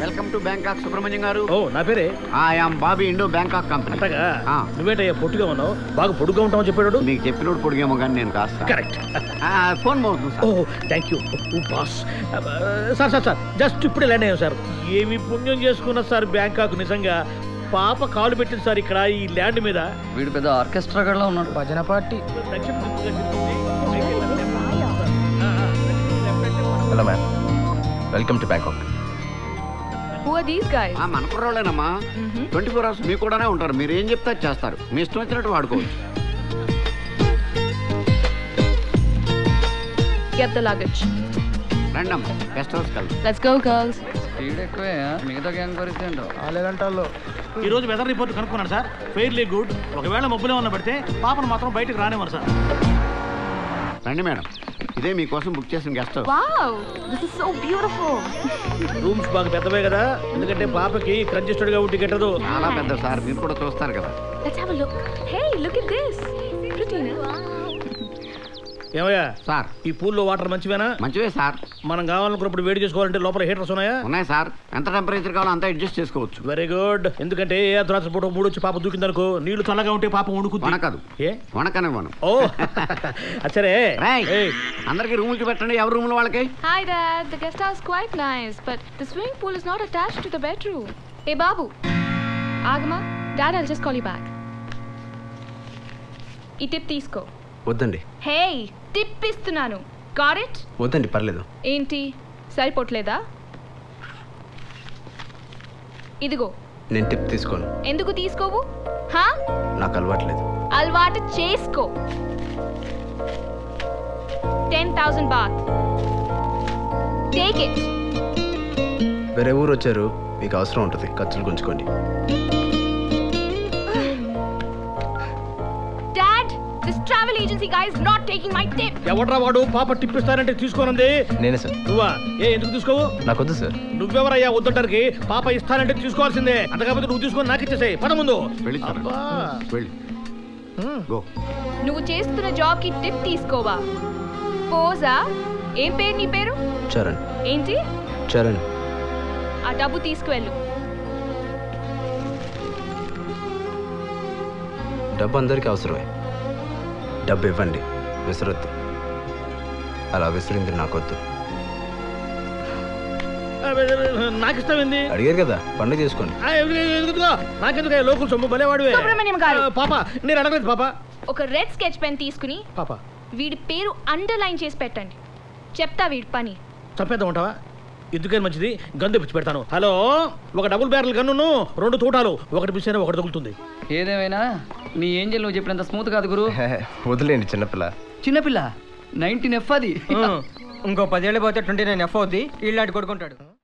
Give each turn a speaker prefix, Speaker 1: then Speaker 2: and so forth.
Speaker 1: Welcome to Bangkok Subrahmanyam గారు.
Speaker 2: ఓ నా పేరే.
Speaker 1: I am Bobby Indo Bangkok company.
Speaker 2: అంతగా నువ్వేంటయ్యా పొట్టుగా ఉన్నావు, బాగా పొడుగ్గా ఉంటావు చెప్పాడు.
Speaker 1: మీకు చెప్పినోడు పొడిగేమో కానీ నేను కాస్త
Speaker 2: కరెక్ట్.
Speaker 1: ఫోన్ మోగుతుంది sir.
Speaker 2: Oh thank you boss. Sir sir sir just ఇప్పుడే ల్యాండ్ అయ్యాం సార్. ఏమి పుణ్యం చేసుకున్నా సార్ బ్యాంకాక్. నిజంగా పాప కాలు పెట్టింది సార్ ఇక్కడ ఈ ల్యాండ్ మీద.
Speaker 3: వీడు పెద్ద ఆర్కెస్ట్రా గడ్లా ఉన్నాడు.
Speaker 4: భజన party.
Speaker 5: Hello ma'am, welcome to Bangkok.
Speaker 6: Who are these guys?
Speaker 1: మన కుర్రోళ్ళేనమ్మా. 24 hours మీకు కూడానే ఉంటారు. మీరు ఏం చెప్తే చేస్తారు. మీ ఇష్టం వచ్చినట్టు వాడుకోవచ్చు.
Speaker 6: Get the luggage.
Speaker 1: రండమ్మా, గెస్ట్ హౌస్ కల్.
Speaker 6: Let's go, girls.
Speaker 3: స్పీడ్ ఎక్కువే, మిగతా గ్యాంగ్ పరిస్థితి ఏంటో.
Speaker 4: 4 గంటల్లో.
Speaker 2: ఈ రోజు వెదర్ రిపోర్ట్ కనుక్కున్నాను సార్. Fairly good. ఒకవేళ మబ్బులో ఉన్న పడితే పాపను మాత్రం బయటకు రానివ్వరు సార్.
Speaker 1: రండి మేడం, ఇదే మీకోసం బుక్ చేసిన guest house.
Speaker 6: Wow, this is so beautiful.
Speaker 2: Rooms బాగా పెద్దవే కదా, ఎందుకంటే పాపకి కంజెస్టెడ్ గా ఉండి కట్టదు.
Speaker 1: చాలా పెద్ద సార్, మీరు కూడా చూస్తారు కదా.
Speaker 6: Let's have a look. Hey, look at this. Pretty, na?
Speaker 2: ఏమయ్యా
Speaker 1: సార్,
Speaker 2: ఈ పూల్లో వాటర్ మంచివేనా?
Speaker 1: మంచివే సార్.
Speaker 2: మనం కావాలనుకున్నప్పుడు వేడి చేసుకోవాలంటే లోపల హీటర్స్ ఉన్నాయా?
Speaker 1: ఉన్నాయి సార్. ఎంత టెంపరేచర్ కావాలో అంత అడ్జస్ట్ చేసుకోవచ్చు.
Speaker 2: Very good. ఎందుకంటే ఏ అర్ధరాత్రి పూట మూడు వచ్చి పాప దూకిందనుకో, నీళ్లు చల్లగా ఉంటే పాప వణుకుద్ది.
Speaker 1: వణకదు.
Speaker 2: ఏ
Speaker 1: వణకనివ్వను.
Speaker 2: ఓ సరే.
Speaker 1: అందరికి రూములు చూపెట్టండి, ఎవరి రూములు వాళ్ళకి.
Speaker 6: Hi Dad, the guest house quite nice, but the swimming pool is not attached to the bedroom. Hey Babu, Agama, Dad, I'll just call you back. ఈ టిప్ తీసుకో.
Speaker 5: వద్దండి.
Speaker 6: హే, టిప్ ఇస్తున్నాను. Got it?
Speaker 5: వద్దండి, పర్లేదు.
Speaker 6: ఏంటి సరిపోట్లేదా? ఇదిగో.
Speaker 5: నేను టిప్ తీసుకోను.
Speaker 6: ఎందుకు తీసుకోవు? హా?
Speaker 5: నాకు అలవాట్లేదు.
Speaker 6: అలవాటు చేసుకో. 10,000 baht. Take it.
Speaker 5: వేరే ఊరు వచ్చారు, మీకు అవసరం ఉంటుంది, ఖర్చులు గుంచుకోండి.
Speaker 6: This travel agency guy is not taking my tip.
Speaker 2: ఎవడ్రా వాడు పాప టిప్ ఇస్తానంటే తీసుకోనంది?
Speaker 5: నేనే సార్.
Speaker 2: నువ్వా? ఎందుకు తీసుకోవు?
Speaker 5: నాకొద్దు సార్.
Speaker 2: నువ్వెవరయ్యా వద్దంటానికి? పాప ఇస్తానంటే తీసుకోవాల్సిందే. అంత కాకపోతే నువ్వు తీసుకొని నాకు ఇచ్చేసాయి. పద ముందు.
Speaker 6: నువ్వు చేస్తున్న జాబ్ కి టిప్ తీసుకోవా? పోజా? ఏం పేరు నీ పేరు?
Speaker 5: చరణ్.
Speaker 6: ఏంటి?
Speaker 5: చరణ్.
Speaker 6: ఆ డబ్బు తీసుకువెళ్ళు.
Speaker 5: డబ్బు అందరికీ అవసరమే. డబ్బు ఇవ్వండి, విసరొద్దు. అలా విసిరింది నాకొద్దు.
Speaker 2: నాకు ఇష్టమైంది
Speaker 5: అడిగారు కదా, పండుగ చేసుకోండి.
Speaker 2: నాకెందుకు లోకల్ సొమ్ము భలేవాడివే.
Speaker 6: సుబ్రహ్మణ్యం గారు.
Speaker 2: పాప నేను అడగలేదు పాప.
Speaker 6: ఒక రెడ్ స్కెచ్ పెన్ తీసుకుని
Speaker 2: పాప
Speaker 6: వీడి పేరు అండర్లైన్ చేసి పెట్టండి. చెప్తా వీడి పని.
Speaker 2: చంపేద్దాం ఉంటావా? ఎందుకని మంచిది, గన్ తెప్పించి పెడతాను. హలో, ఒక డబుల్ బ్యారల్ గన్ను, 2 తూటాలు, ఒకటి మిస్ అయినా ఒకటి తగులుతుంది.
Speaker 3: ఏదేమైనా నీ ఏంజల్ నువ్వు చెప్పినంత స్మూత్ కాదు గురు.
Speaker 5: వదిలేండి, చిన్నపిల్ల.
Speaker 3: చిన్నపిల్ల 19F అది.
Speaker 4: ఇంకో 10 ఏళ్ళు పోతే 29F అవుద్ది. ఇలాంటి కొడుకుంటాడు.